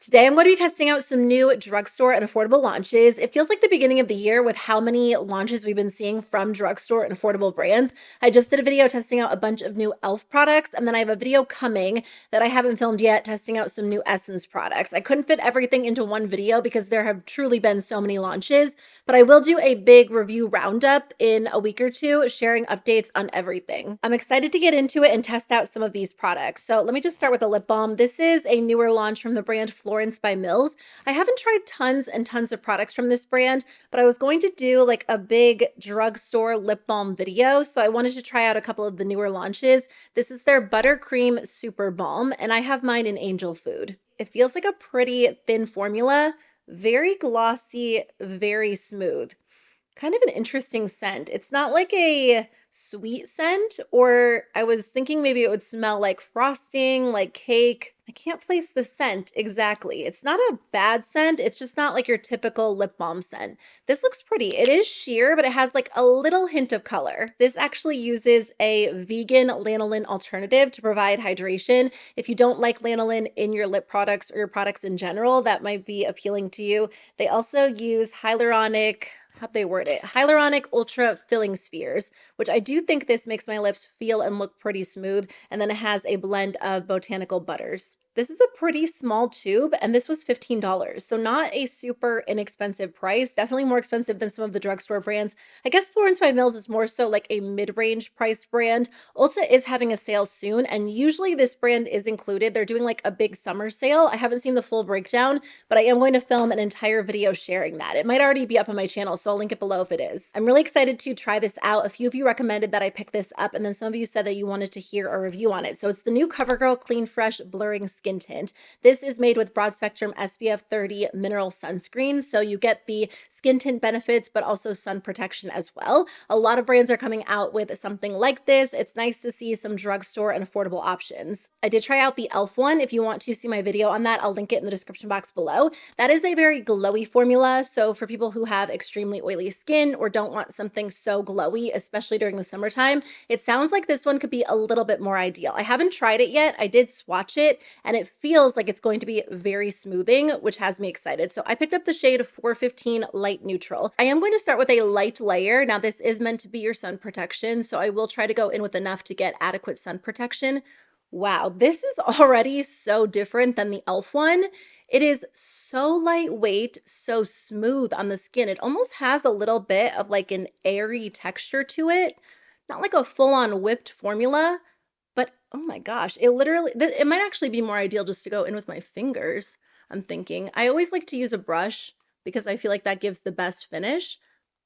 Today, I'm going to be testing out some new drugstore and affordable launches. It feels like the beginning of the year with how many launches we've been seeing from drugstore and affordable brands. I just did a video testing out a bunch of new e.l.f. products, and then I have a video coming that I haven't filmed yet testing out some new Essence products. I couldn't fit everything into one video because there have truly been so many launches, but I will do a big review roundup in a week or two, sharing updates on everything. I'm excited to get into it and test out some of these products. So let me just start with a lip balm. This is a newer launch from the brand Florence by Mills. I haven't tried tons and tons of products from this brand, but I was going to do like a big drugstore lip balm video, so I wanted to try out a couple of the newer launches. This is their Buttercream Super Balm, and I have mine in Angel Food. It feels like a pretty thin formula, very glossy, very smooth. Kind of an interesting scent. It's not like a sweet scent, or I was thinking maybe it would smell like frosting, like cake. I can't place the scent exactly. It's not a bad scent. It's just not like your typical lip balm scent. This looks pretty. It is sheer, but it has like a little hint of color. This actually uses a vegan lanolin alternative to provide hydration. If you don't like lanolin in your lip products or your products in general, that might be appealing to you. They also use hyaluronic, how'd they word it? Hyaluronic Ultra Filling Spheres, which I do think this makes my lips feel and look pretty smooth. And then it has a blend of botanical butters. This is a pretty small tube, and this was $15, so not a super inexpensive price. Definitely more expensive than some of the drugstore brands. I guess Florence by Mills is more so like a mid-range price brand. Ulta is having a sale soon, and usually this brand is included. They're doing like a big summer sale. I haven't seen the full breakdown, but I am going to film an entire video sharing that. It might already be up on my channel, so I'll link it below if it is. I'm really excited to try this out. A few of you recommended that I pick this up, and then some of you said that you wanted to hear a review on it. So it's the new CoverGirl Clean Fresh Blurring Skin Tint. This is made with broad spectrum SPF 30 mineral sunscreen, so you get the skin tint benefits, but also sun protection as well. A lot of brands are coming out with something like this. It's nice to see some drugstore and affordable options. I did try out the e.l.f. one. If you want to see my video on that, I'll link it in the description box below. That is a very glowy formula, so for people who have extremely oily skin or don't want something so glowy, especially during the summertime, it sounds like this one could be a little bit more ideal. I haven't tried it yet. I did swatch it, and it feels like it's going to be very smoothing, which has me excited. So I picked up the shade 415 Light Neutral. I am going to start with a light layer. Now this is meant to be your sun protection, so I will try to go in with enough to get adequate sun protection. Wow, this is already so different than the e.l.f. one. It is so lightweight, so smooth on the skin. It almost has a little bit of like an airy texture to it. Not like a full-on whipped formula, but oh my gosh, it might actually be more ideal just to go in with my fingers, I'm thinking. I always like to use a brush because I feel like that gives the best finish,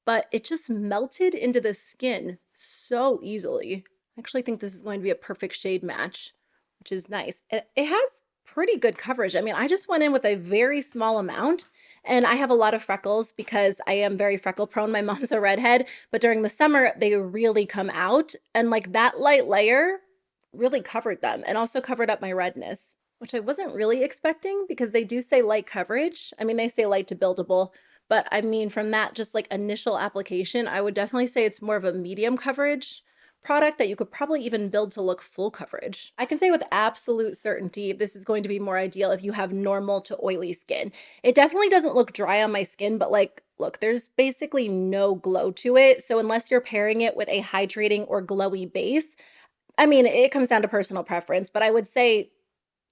but it just melted into the skin so easily. I actually think this is going to be a perfect shade match, which is nice. It has pretty good coverage. I mean, I just went in with a very small amount, and I have a lot of freckles because I am very freckle prone. My mom's a redhead, but during the summer, they really come out, and like that light layer really covered them and also covered up my redness, which I wasn't really expecting because they do say light coverage. I mean, they say light to buildable, but I mean, from that just like initial application, I would definitely say it's more of a medium coverage product that you could probably even build to look full coverage. I can say with absolute certainty this is going to be more ideal if you have normal to oily skin. It definitely doesn't look dry on my skin, but like, look, there's basically no glow to it. So unless you're pairing it with a hydrating or glowy base, I mean, it comes down to personal preference, but I would say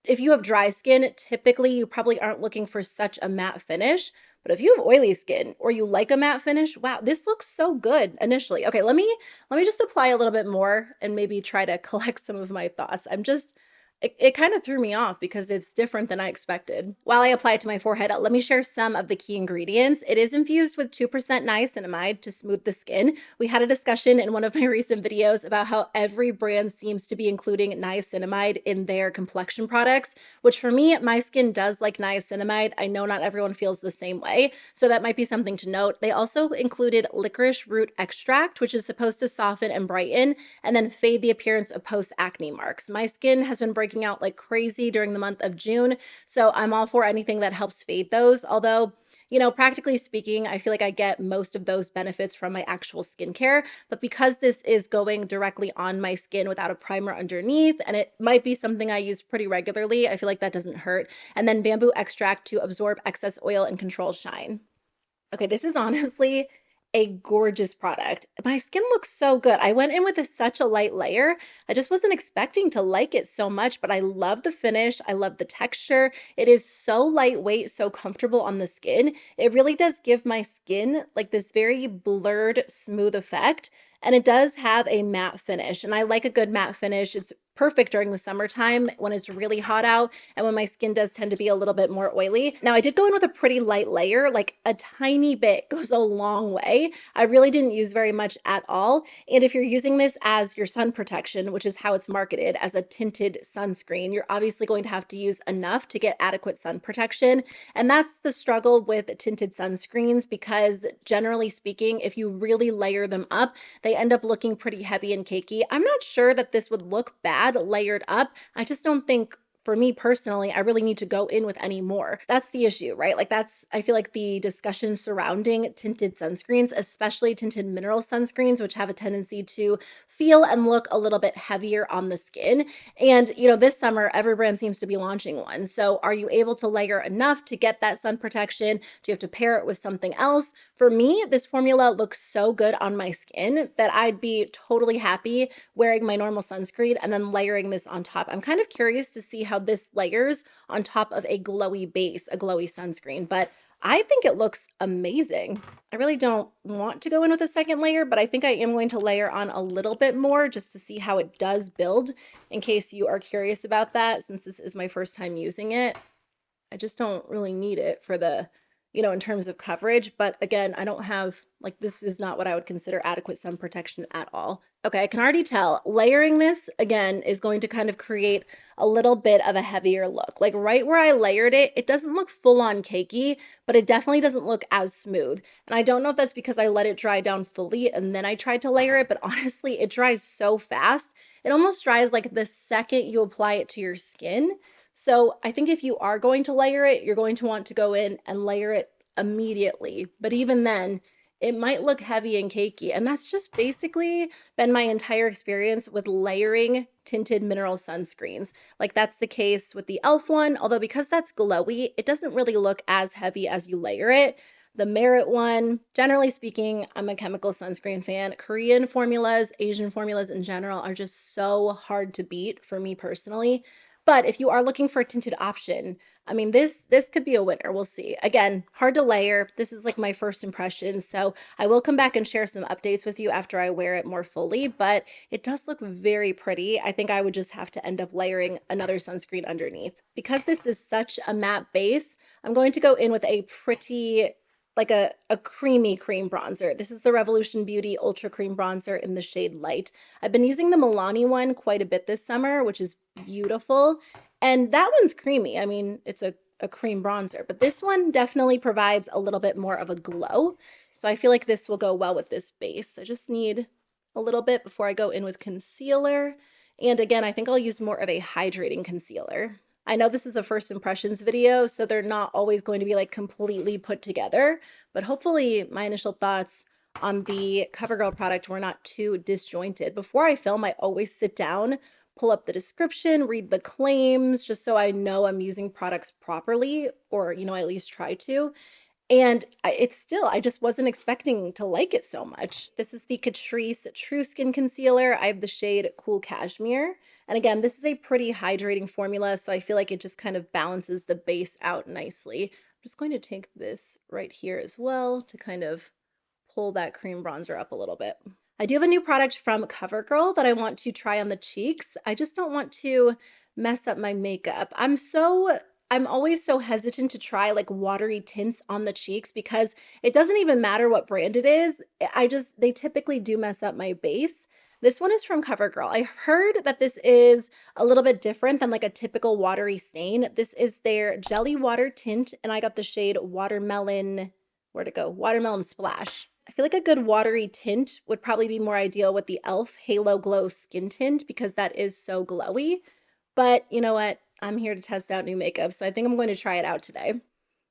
if you have dry skin, typically you probably aren't looking for such a matte finish. But if you have oily skin or you like a matte finish, wow, this looks so good initially. Okay, let me just apply a little bit more and maybe try to collect some of my thoughts. It kind of threw me off because it's different than I expected. While I apply it to my forehead, let me share some of the key ingredients. It is infused with 2% niacinamide to smooth the skin. We had a discussion in one of my recent videos about how every brand seems to be including niacinamide in their complexion products, which for me, my skin does like niacinamide. I know not everyone feels the same way, so that might be something to note. They also included licorice root extract, which is supposed to soften and brighten and then fade the appearance of post-acne marks. My skin has been breaking out like crazy during the month of June, so I'm all for anything that helps fade those. Although, You know, practically speaking, I feel like I get most of those benefits from my actual skincare, but because this is going directly on my skin without a primer underneath, and it might be something I use pretty regularly, I feel like that doesn't hurt. And then bamboo extract to absorb excess oil and control shine. Okay, this is honestly a gorgeous product. My skin looks so good. I went in with such a light layer. I just wasn't expecting to like it so much, but I love the finish. I love the texture. It is so lightweight, so comfortable on the skin. It really does give my skin like this very blurred, smooth effect. And it does have a matte finish. And I like a good matte finish. It's perfect during the summertime when it's really hot out and when my skin does tend to be a little bit more oily. Now, I did go in with a pretty light layer, like a tiny bit goes a long way. I really didn't use very much at all. And if you're using this as your sun protection, which is how it's marketed as a tinted sunscreen, you're obviously going to have to use enough to get adequate sun protection. And that's the struggle with tinted sunscreens because generally speaking, if you really layer them up, they end up looking pretty heavy and cakey. I'm not sure that this would look bad layered up. I just don't think, for me personally, I really need to go in with any more. That's the issue, right? Like I feel like the discussion surrounding tinted sunscreens, especially tinted mineral sunscreens, which have a tendency to feel and look a little bit heavier on the skin. And, you know, this summer, every brand seems to be launching one. So are you able to layer enough to get that sun protection? Do you have to pair it with something else? For me, this formula looks so good on my skin that I'd be totally happy wearing my normal sunscreen and then layering this on top. I'm kind of curious to see how this layers on top of a glowy base, a glowy sunscreen, but I think it looks amazing. I really don't want to go in with a second layer, but I think I am going to layer on a little bit more just to see how it does build in case you are curious about that, since this is my first time using it. I just don't really need it for the, you know, in terms of coverage. But again, I don't have, like, this is not what I would consider adequate sun protection at all. Okay, I can already tell layering this again is going to kind of create a little bit of a heavier look. Like right where I layered it, it doesn't look full on cakey, but it definitely doesn't look as smooth. And I don't know if that's because I let it dry down fully and then I tried to layer it, but honestly, it dries so fast. It almost dries like the second you apply it to your skin. So I think if you are going to layer it, you're going to want to go in and layer it immediately. But even then, it might look heavy and cakey. And that's just basically been my entire experience with layering tinted mineral sunscreens. Like that's the case with the e.l.f. one, although because that's glowy, it doesn't really look as heavy as you layer it. The Merit one, generally speaking, I'm a chemical sunscreen fan. Korean formulas, Asian formulas in general are just so hard to beat for me personally. But if you are looking for a tinted option, I mean, this could be a winner. We'll see. Again, hard to layer. This is like my first impression. So I will come back and share some updates with you after I wear it more fully, but it does look very pretty. I think I would just have to end up layering another sunscreen underneath. Because this is such a matte base, I'm going to go in with a pretty, like a creamy cream bronzer. This is the Revolution Beauty Ultra Cream Bronzer in the shade Light. I've been using the Milani one quite a bit this summer, which is beautiful. And that one's creamy. I mean, it's a cream bronzer, but this one definitely provides a little bit more of a glow. So I feel like this will go well with this base. I just need a little bit before I go in with concealer. And again, I think I'll use more of a hydrating concealer. I know this is a first impressions video, so they're not always going to be like completely put together, but hopefully my initial thoughts on the CoverGirl product were not too disjointed. Before I film, I always sit down, pull up the description, read the claims, just so I know I'm using products properly, or, you know, at least try to. And I just wasn't expecting to like it so much. This is the Catrice True Skin Concealer. I have the shade Cool Cashmere. And again, this is a pretty hydrating formula, so I feel like it just kind of balances the base out nicely. I'm just going to take this right here as well to kind of pull that cream bronzer up a little bit. I do have a new product from CoverGirl that I want to try on the cheeks. I just don't want to mess up my makeup. I'm always so hesitant to try like watery tints on the cheeks because it doesn't even matter what brand it is. They typically do mess up my base. This one is from CoverGirl. I heard that this is a little bit different than like a typical watery stain. This is their Jelly Water Tint, and I got the shade Watermelon, where'd it go? Watermelon Splash. I feel like a good watery tint would probably be more ideal with the e.l.f. Halo Glow Skin Tint because that is so glowy. But you know what? I'm here to test out new makeup, so I think I'm going to try it out today.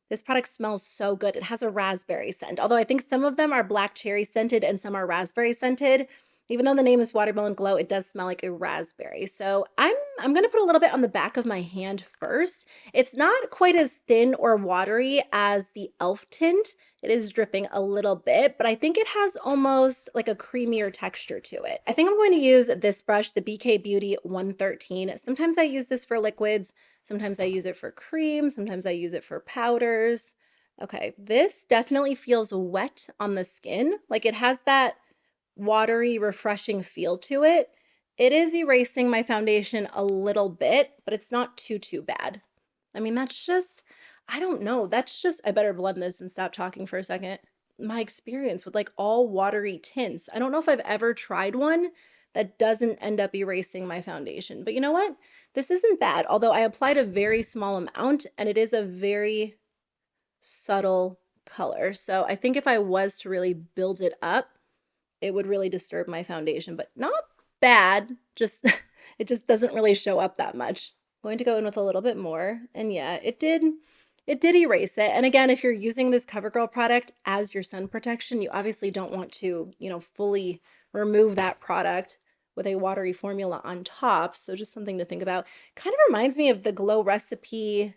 This product smells so good. It has a raspberry scent, although I think some of them are black cherry scented and some are raspberry scented. Even though the name is Watermelon Glow, it does smell like a raspberry. So I'm gonna put a little bit on the back of my hand first. It's not quite as thin or watery as the e.l.f. tint. It is dripping a little bit, but I think it has almost like a creamier texture to it. I think I'm going to use this brush, the BK Beauty 113. Sometimes I use this for liquids, sometimes I use it for cream, sometimes I use it for powders. Okay, this definitely feels wet on the skin. Like it has that watery, refreshing feel to it. It is erasing my foundation a little bit, but it's not too bad. I mean, that's just, I don't know. That's just, I better blend this and stop talking for a second. My experience with like all watery tints. I don't know if I've ever tried one that doesn't end up erasing my foundation. But you know what? This isn't bad, although I applied a very small amount and it is a very subtle color. So I think if I was to really build it up, it would really disturb my foundation, but not bad. Just it just doesn't really show up that much. I'm going to go in with a little bit more, and yeah, it did erase it. And again, if you're using this CoverGirl product as your sun protection, you obviously don't want to, you know, fully remove that product with a watery formula on top. So just something to think about. Kind of reminds me of the Glow Recipe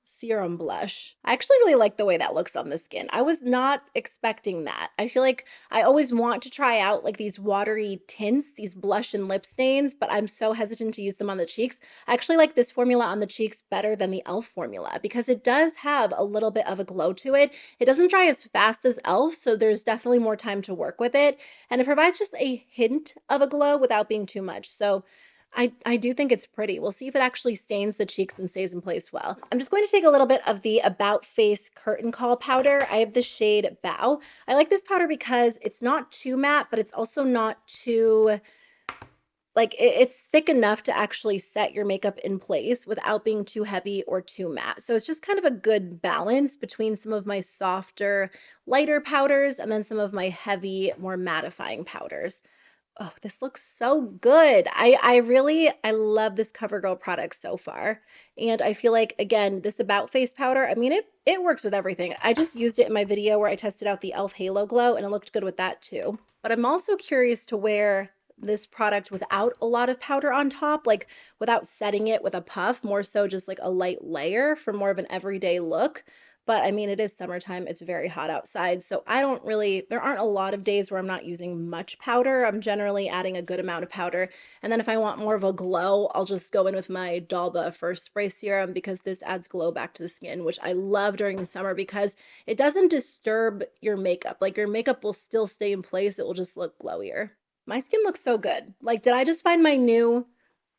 serum blush. I actually really like the way that looks on the skin. I was not expecting that. I feel like I always want to try out like these watery tints, these blush and lip stains, but I'm so hesitant to use them on the cheeks. I actually like this formula on the cheeks better than the e.l.f. formula because it does have a little bit of a glow to it. It doesn't dry as fast as e.l.f., so there's definitely more time to work with it, and it provides just a hint of a glow without being too much. So I do think it's pretty. We'll see if it actually stains the cheeks and stays in place well. I'm just going to take a little bit of the About Face Curtain Call powder. I have the shade Bow. I like this powder because it's not too matte, but it's also not too, like it's thick enough to actually set your makeup in place without being too heavy or too matte. So it's just kind of a good balance between some of my softer, lighter powders and then some of my heavy, more mattifying powders. Oh, this looks so good. I love this CoverGirl product so far. And I feel like, again, this About Face powder, I mean, it works with everything. I just used it in my video where I tested out the e.l.f. Halo Glow and it looked good with that too. But I'm also curious to wear this product without a lot of powder on top, like without setting it with a puff, more so just like a light layer for more of an everyday look. But I mean, it is summertime, it's very hot outside, so there aren't a lot of days where I'm not using much powder. I'm generally adding a good amount of powder. And then if I want more of a glow, I'll just go in with my Dalba First Spray Serum because this adds glow back to the skin, which I love during the summer because it doesn't disturb your makeup. Like your makeup will still stay in place, it will just look glowier. My skin looks so good. Like, did I just find my new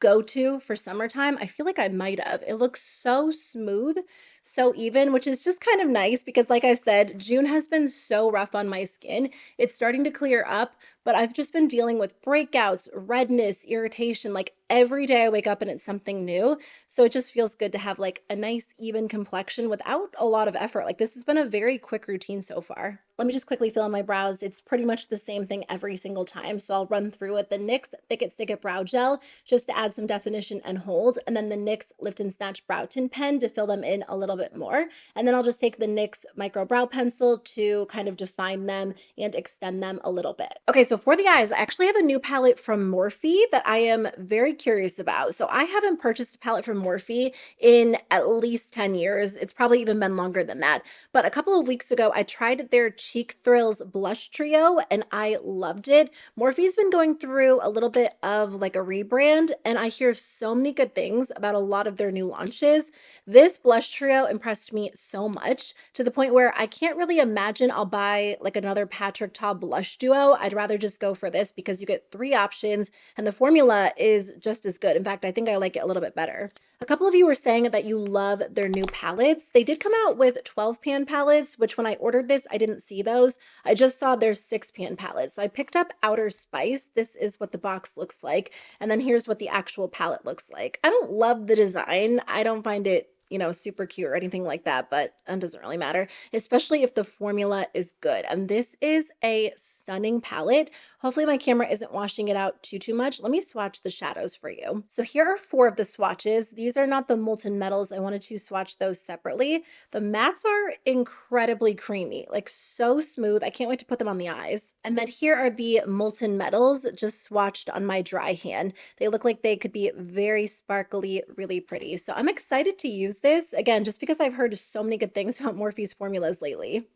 go-to for summertime? I feel like I might have. It looks so smooth, so even, which is just kind of nice because like I said, June has been so rough on my skin. It's starting to clear up, but I've just been dealing with breakouts, redness, irritation. Like every day I wake up and it's something new. So it just feels good to have like a nice even complexion without a lot of effort. Like this has been a very quick routine so far. Let me just quickly fill in my brows. It's pretty much the same thing every single time. So I'll run through it. The NYX Thick It Stick It Brow Gel just to add some definition and hold. And then the NYX Lift and Snatch Brow Tint Pen to fill them in a little bit more. And then I'll just take the NYX Micro Brow Pencil to kind of define them and extend them a little bit. Okay, so for the eyes, I actually have a new palette from Morphe that I am very curious about. So I haven't purchased a palette from Morphe in at least 10 years. It's probably even been longer than that. But a couple of weeks ago, I tried their Cheek Thrills Blush Trio and I loved it. Morphe's been going through a little bit of like a rebrand and I hear so many good things about a lot of their new launches. This blush trio impressed me so much to the point where I can't really imagine I'll buy like another Patrick Ta blush duo. I'd rather just go for this because you get 3 options and the formula is just as good. In fact, I think I like it a little bit better. A couple of you were saying that you love their new palettes. They did come out with 12-pan palettes, which when I ordered this, I didn't see those. I just saw their 6-pan palettes. So I picked up Outer Spice. This is what the box looks like. And then here's what the actual palette looks like. I don't love the design. I don't find it you know, super cute or anything like that, but it doesn't really matter, especially if the formula is good. And this is a stunning palette. Hopefully my camera isn't washing it out too much. Let me swatch the shadows for you. So here are 4 of the swatches. These are not the molten metals. I wanted to swatch those separately. The mattes are incredibly creamy, like so smooth. I can't wait to put them on the eyes. And then here are the molten metals just swatched on my dry hand. They look like they could be very sparkly, really pretty. So I'm excited to use this, again, just because I've heard so many good things about Morphe's formulas lately.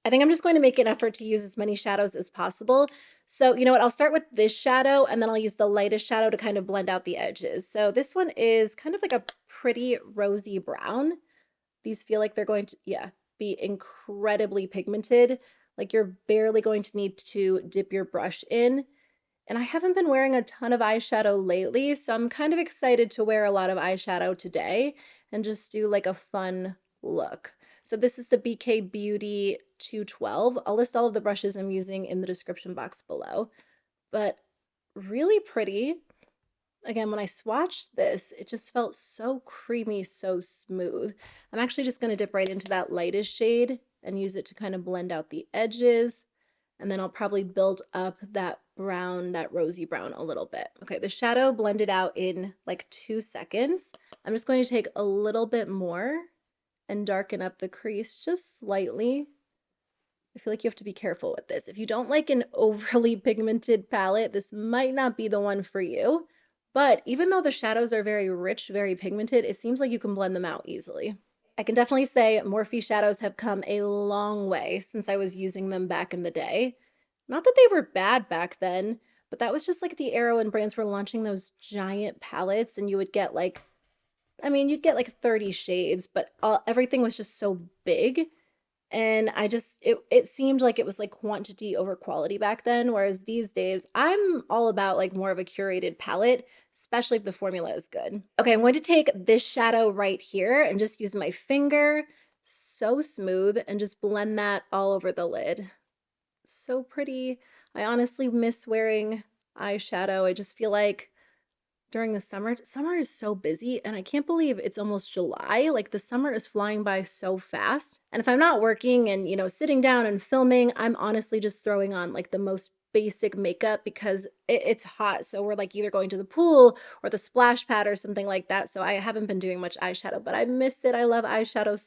I think I'm just going to make an effort to use as many shadows as possible. So you know what, I'll start with this shadow and then I'll use the lightest shadow to kind of blend out the edges. So this one is kind of like a pretty rosy brown. These feel like they're going to, yeah, be incredibly pigmented. Like you're barely going to need to dip your brush in. And I haven't been wearing a ton of eyeshadow lately, so I'm kind of excited to wear a lot of eyeshadow today and just do like a fun look. So this is the BK Beauty 212. I'll list all of the brushes I'm using in the description box below, but really pretty. Again, when I swatched this, it just felt so creamy, so smooth. I'm actually just going to dip right into that lightest shade and use it to kind of blend out the edges. And then I'll probably build up that brown, that rosy brown a little bit. Okay, the shadow blended out in like 2 seconds. I'm just going to take a little bit more and darken up the crease just slightly. I feel like you have to be careful with this. If you don't like an overly pigmented palette, this might not be the one for you. But even though the shadows are very rich, very pigmented, it seems like you can blend them out easily. I can definitely say Morphe shadows have come a long way since I was using them back in the day. Not that they were bad back then, but that was just like the era when brands were launching those giant palettes and you would get like, I mean, you'd get like 30 shades, but everything was just so big. And it seemed like it was like quantity over quality back then. Whereas these days, I'm all about like more of a curated palette, especially if the formula is good. Okay, I'm going to take this shadow right here and just use my finger, so smooth, and just blend that all over the lid. So pretty. I honestly miss wearing eyeshadow. I just feel like during the summer is so busy and I can't believe it's almost July. Like the summer is flying by so fast. And if I'm not working and, you know, sitting down and filming, I'm honestly just throwing on like the most basic makeup because it's hot. So we're like either going to the pool or the splash pad or something like that. So I haven't been doing much eyeshadow, but I miss it. I love eyeshadow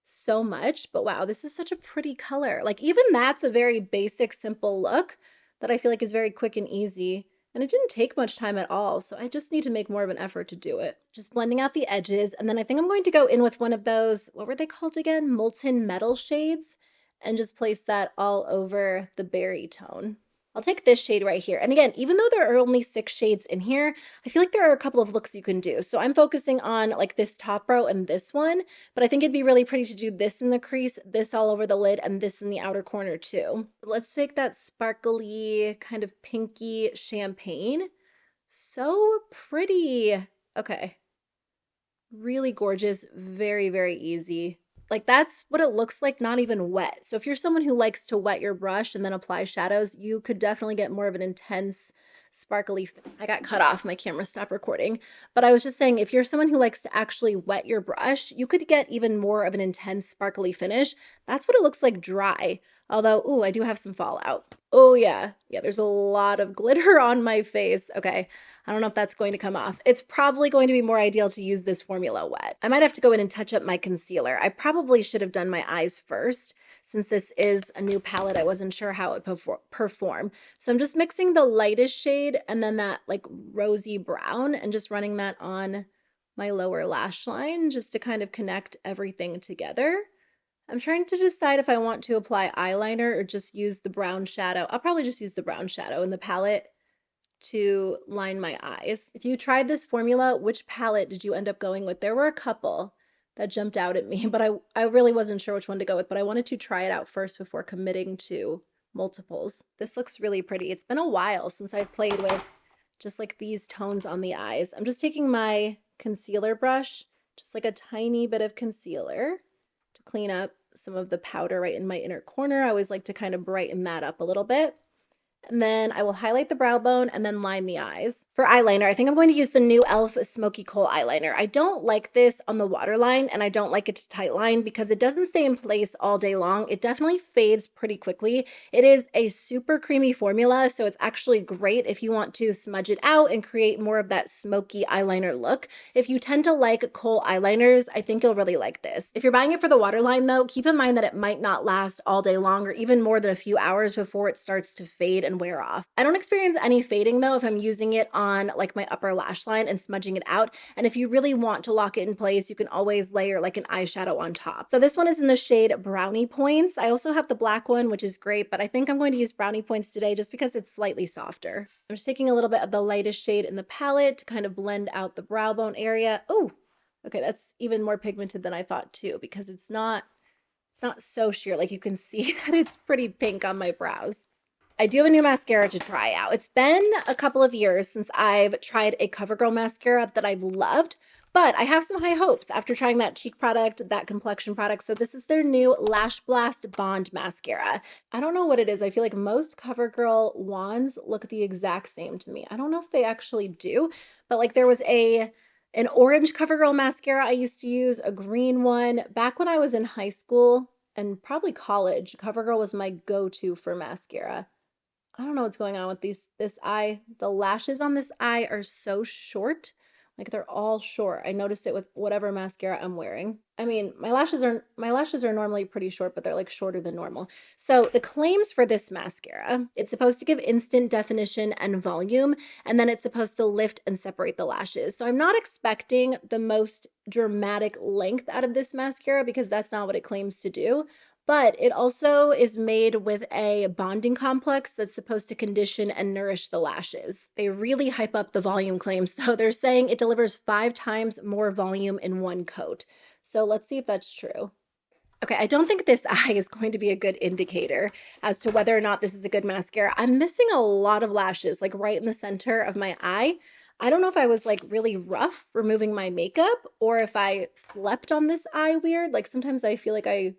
so much. But wow, this is such a pretty color. Like even that's a very basic, simple look that I feel like is very quick and easy. And it didn't take much time at all, so I just need to make more of an effort to do it. Just blending out the edges, and then I think I'm going to go in with one of those, what were they called again? Molten metal shades, and just place that all over the berry tone. I'll take this shade right here. And again, even though there are only 6 shades in here, I feel like there are a couple of looks you can do. So I'm focusing on like this top row and this one, but I think it'd be really pretty to do this in the crease, this all over the lid, and this in the outer corner too. Let's take that sparkly kind of pinky champagne. So pretty. Okay. Really gorgeous, very easy. Like that's what it looks like, not even wet. So if you're someone who likes to wet your brush and then apply shadows, you could definitely get more of an intense sparkly. I got cut off, my camera stopped recording. But I was just saying, if you're someone who likes to actually wet your brush, you could get even more of an intense sparkly finish. That's what it looks like dry. Although, ooh, I do have some fallout. Oh yeah, there's a lot of glitter on my face. Okay, I don't know if that's going to come off. It's probably going to be more ideal to use this formula wet. I might have to go in and touch up my concealer. I probably should have done my eyes first. Since this is a new palette, I wasn't sure how it would perform. So I'm just mixing the lightest shade and then that like rosy brown and just running that on my lower lash line just to kind of connect everything together. I'm trying to decide if I want to apply eyeliner or just use the brown shadow. I'll probably just use the brown shadow in the palette to line my eyes. If you tried this formula, which palette did you end up going with? There were a couple that jumped out at me, but I really wasn't sure which one to go with, but I wanted to try it out first before committing to multiples. This looks really pretty. It's been a while since I've played with just like these tones on the eyes. I'm just taking my concealer brush, just like a tiny bit of concealer to clean up some of the powder right in my inner corner. I always like to kind of brighten that up a little bit. And then I will highlight the brow bone and then line the eyes. For eyeliner, I think I'm going to use the new e.l.f. Smoky Kohl eyeliner. I don't like this on the waterline and I don't like it to tight line because it doesn't stay in place all day long. It definitely fades pretty quickly. It is a super creamy formula, so it's actually great if you want to smudge it out and create more of that smoky eyeliner look. If you tend to like Kohl eyeliners, I think you'll really like this. If you're buying it for the waterline though, keep in mind that it might not last all day long or even more than a few hours before it starts to fade and wear off. I don't experience any fading though if I'm using it on like my upper lash line and smudging it out. And if you really want to lock it in place, you can always layer like an eyeshadow on top. So this one is in the shade Brownie Points. I also have the black one, which is great, but I think I'm going to use Brownie Points today just because it's slightly softer. I'm just taking a little bit of the lightest shade in the palette to kind of blend out the brow bone area. Oh, okay, that's even more pigmented than I thought too, because it's not so sheer. Like you can see that it's pretty pink on my brows. I do have a new mascara to try out. It's been a couple of years since I've tried a CoverGirl mascara that I've loved, but I have some high hopes after trying that cheek product, that complexion product. So this is their new Lash Blast Bond Mascara. I don't know what it is. I feel like most CoverGirl wands look the exact same to me. I don't know if they actually do, but like there was an orange CoverGirl mascara I used to use, a green one. Back when I was in high school and probably college, CoverGirl was my go-to for mascara. I don't know what's going on with this eye. The lashes on this eye are so short. Like they're all short. I noticed it with whatever mascara I'm wearing. I mean, my lashes are normally pretty short, but they're like shorter than normal. So the claims for this mascara, it's supposed to give instant definition and volume, and then it's supposed to lift and separate the lashes. So I'm not expecting the most dramatic length out of this mascara because that's not what it claims to do. But it also is made with a bonding complex that's supposed to condition and nourish the lashes. They really hype up the volume claims, though. They're saying it delivers 5 times more volume in one coat. So let's see if that's true. Okay, I don't think this eye is going to be a good indicator as to whether or not this is a good mascara. I'm missing a lot of lashes, like right in the center of my eye. I don't know if I was like really rough removing my makeup or if I slept on this eye weird. Like sometimes I feel like I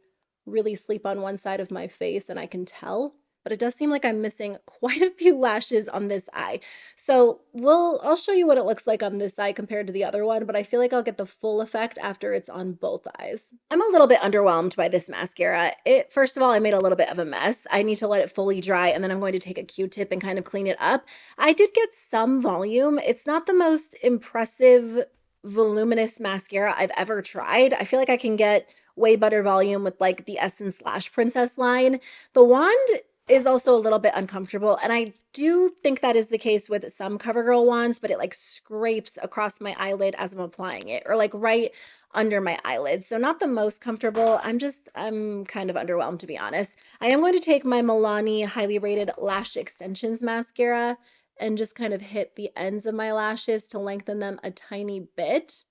really sleep on one side of my face and I can tell, but it does seem like I'm missing quite a few lashes on this eye. So I'll show you what it looks like on this eye compared to the other one, but I feel like I'll get the full effect after it's on both eyes. I'm a little bit underwhelmed by this mascara. First of all, I made a little bit of a mess. I need to let it fully dry and then I'm going to take a Q-tip and kind of clean it up. I did get some volume. It's not the most impressive voluminous mascara I've ever tried. I feel like I can get way better volume with like the Essence Lash Princess line. The wand is also a little bit uncomfortable, and I do think that is the case with some CoverGirl wands, but it like scrapes across my eyelid as I'm applying it, or like right under my eyelid. So not the most comfortable. I'm kind of underwhelmed, to be honest. I am going to take my Milani highly rated lash extensions mascara and just kind of hit the ends of my lashes to lengthen them a tiny bit.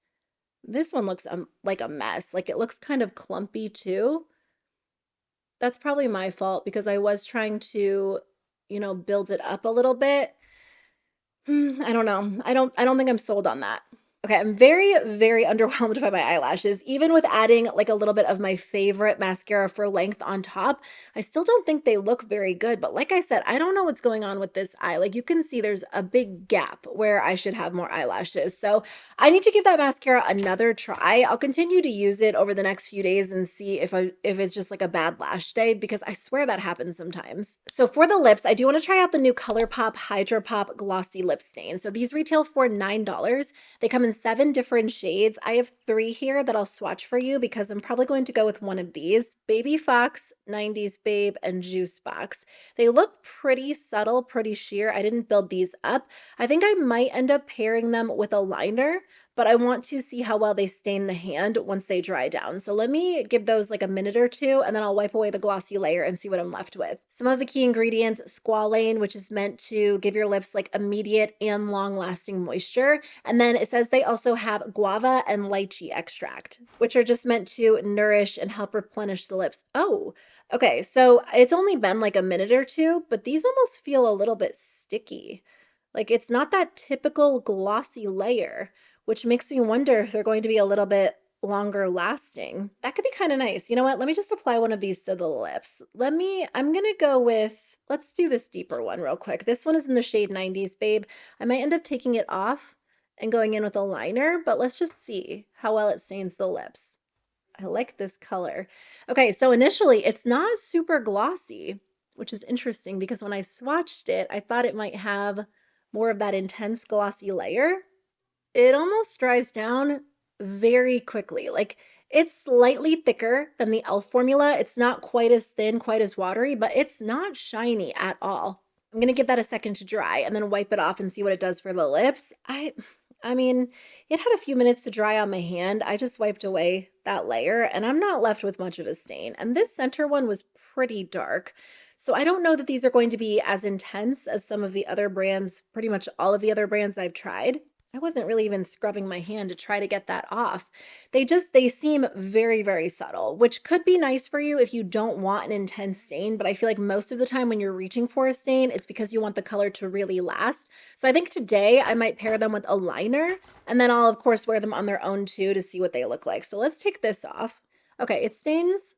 This one looks like a mess. Like it looks kind of clumpy too. That's probably my fault because I was trying to, build it up a little bit. I don't know. I don't think I'm sold on that. Okay, I'm very, very underwhelmed by my eyelashes. Even with adding like a little bit of my favorite mascara for length on top, I still don't think they look very good. But like I said, I don't know what's going on with this eye. Like you can see there's a big gap where I should have more eyelashes. So I need to give that mascara another try. I'll continue to use it over the next few days and see if it's just like a bad lash day, because I swear that happens sometimes. So for the lips, I do want to try out the new ColourPop HydraPop Glossy Lip Stain. So these retail for $9. They come in 7 different shades. I have 3 here that I'll swatch for you because I'm probably going to go with one of these: Baby Fox, 90s Babe, and Juice Box. They look pretty subtle, pretty sheer. I didn't build these up. I think I might end up pairing them with a liner, but I want to see how well they stain the hand once they dry down. So let me give those like a minute or two, and then I'll wipe away the glossy layer and see what I'm left with. Some of the key ingredients: squalane, which is meant to give your lips like immediate and long-lasting moisture. And then it says they also have guava and lychee extract, which are just meant to nourish and help replenish the lips. Oh, okay. So it's only been like a minute or two, but these almost feel a little bit sticky. Like it's not that typical glossy layer, which makes me wonder if they're going to be a little bit longer lasting. That could be kind of nice. You know what? Let me just apply one of these to the lips. I'm going to go with Let's do this deeper one real quick. This one is in the shade 90s, babe. I might end up taking it off and going in with a liner, but let's just see how well it stains the lips. I like this color. Okay, so initially it's not super glossy, which is interesting because when I swatched it, I thought it might have more of that intense glossy layer. It almost dries down very quickly. Like, it's slightly thicker than the e.l.f. formula. It's not quite as thin, quite as watery, but it's not shiny at all. I'm gonna give that a second to dry and then wipe it off and see what it does for the lips. I mean, it had a few minutes to dry on my hand. I just wiped away that layer and I'm not left with much of a stain. And this center one was pretty dark. So I don't know that these are going to be as intense as some of the other brands, pretty much all of the other brands I've tried. I wasn't really even scrubbing my hand to try to get that off. They seem very, very subtle, which could be nice for you if you don't want an intense stain, but I feel like most of the time when you're reaching for a stain, it's because you want the color to really last. So I think today I might pair them with a liner, and then I'll of course wear them on their own too to see what they look like. So let's take this off. Okay, it stains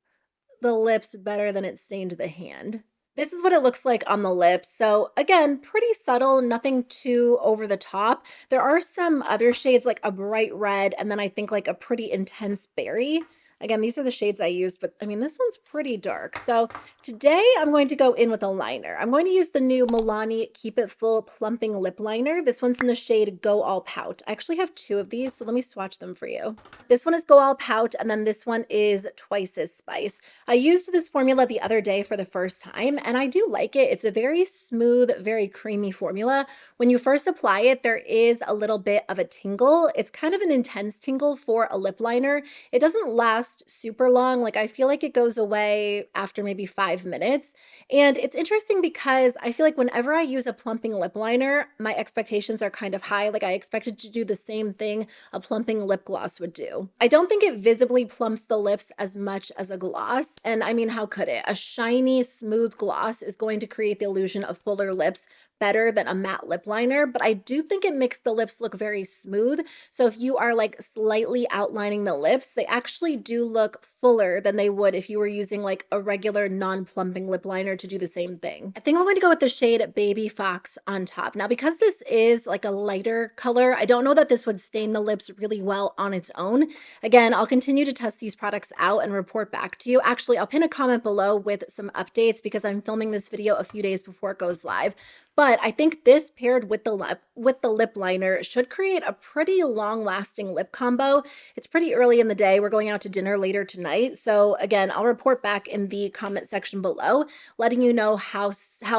the lips better than it stained the hand. This is what it looks like on the lips. So again, pretty subtle, nothing too over the top. There are some other shades like a bright red and then I think like a pretty intense berry. Again, these are the shades I used, but I mean, this one's pretty dark. So today I'm going to go in with a liner. I'm going to use the new Milani Keep It Full Plumping Lip Liner. This one's in the shade Go All Pout. I actually have two of these, so let me swatch them for you. This one is Go All Pout, and then this one is Twice as Spice. I used this formula the other day for the first time, and I do like it. It's a very smooth, very creamy formula. When you first apply it, there is a little bit of a tingle. It's kind of an intense tingle for a lip liner. It doesn't last super long. Like, I feel like it goes away after maybe 5 minutes. And it's interesting because I feel like whenever I use a plumping lip liner, my expectations are kind of high. Like, I expected to do the same thing a plumping lip gloss would do. I don't think it visibly plumps the lips as much as a gloss. And I mean, how could it? A shiny, smooth gloss is going to create the illusion of fuller lips better than a matte lip liner, but I do think it makes the lips look very smooth. So if you are like slightly outlining the lips, they actually do look fuller than they would if you were using like a regular non-plumping lip liner to do the same thing. I think I'm going to go with the shade Baby Fox on top. Now, because this is like a lighter color, I don't know that this would stain the lips really well on its own. Again, I'll continue to test these products out and report back to you. Actually, I'll pin a comment below with some updates because I'm filming this video a few days before it goes live. But I think this paired with the lip liner should create a pretty long-lasting lip combo. It's pretty early in the day. We're going out to dinner later tonight. So again, I'll report back in the comment section below, letting you know how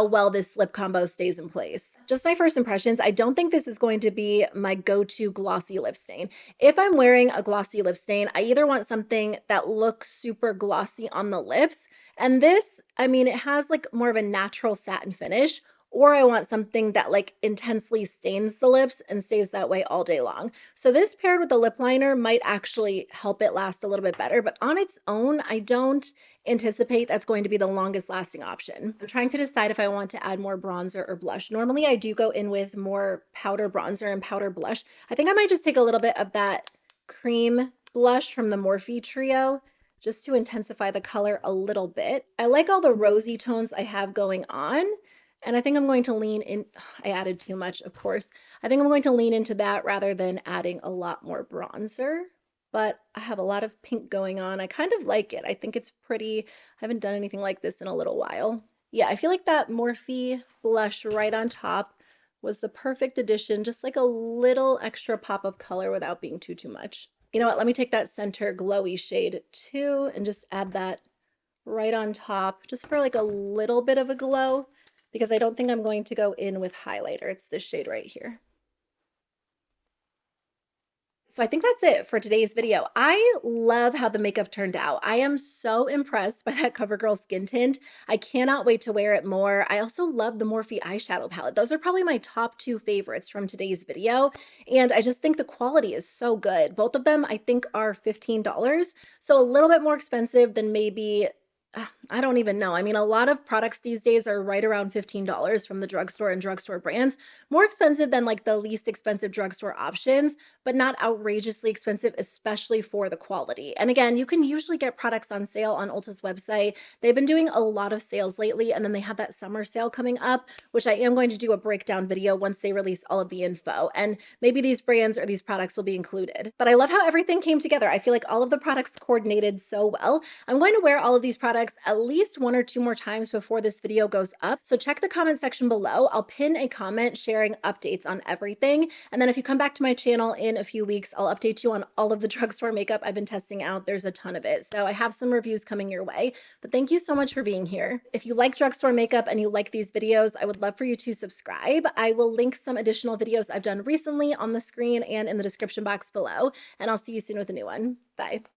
well this lip combo stays in place. Just my first impressions, I don't think this is going to be my go-to glossy lip stain. If I'm wearing a glossy lip stain, I either want something that looks super glossy on the lips, and this, I mean, it has like more of a natural satin finish, or I want something that like intensely stains the lips and stays that way all day long. So this paired with the lip liner might actually help it last a little bit better, but on its own, I don't anticipate that's going to be the longest lasting option. I'm trying to decide if I want to add more bronzer or blush. Normally I do go in with more powder bronzer and powder blush. I think I might just take a little bit of that cream blush from the Morphe trio just to intensify the color a little bit. I like all the rosy tones I have going on. And I think I'm going to lean in. I added too much, of course. I think I'm going to lean into that rather than adding a lot more bronzer. But I have a lot of pink going on. I kind of like it. I think it's pretty. I haven't done anything like this in a little while. Yeah, I feel like that Morphe blush right on top was the perfect addition. Just like a little extra pop of color without being too much. You know what? Let me take that center glowy shade too and just add that right on top just for like a little bit of a glow, because I don't think I'm going to go in with highlighter. It's this shade right here. So I think that's it for today's video. I love how the makeup turned out. I am so impressed by that CoverGirl skin tint. I cannot wait to wear it more. I also love the Morphe eyeshadow palette. Those are probably my top 2 favorites from today's video. And I just think the quality is so good. Both of them I think are $15. So a little bit more expensive than maybe I don't even know. I mean, a lot of products these days are right around $15 from the drugstore and drugstore brands, more expensive than like the least expensive drugstore options, but not outrageously expensive, especially for the quality. And again, you can usually get products on sale on Ulta's website. They've been doing a lot of sales lately, and then they have that summer sale coming up, which I am going to do a breakdown video once they release all of the info. And maybe these brands or these products will be included. But I love how everything came together. I feel like all of the products coordinated so well. I'm going to wear all of these products at least 1 or 2 more times before this video goes up. So check the comment section below. I'll pin a comment sharing updates on everything. And then if you come back to my channel in a few weeks, I'll update you on all of the drugstore makeup I've been testing out. There's a ton of it. So I have some reviews coming your way. But thank you so much for being here. If you like drugstore makeup and you like these videos, I would love for you to subscribe. I will link some additional videos I've done recently on the screen and in the description box below. And I'll see you soon with a new one. Bye.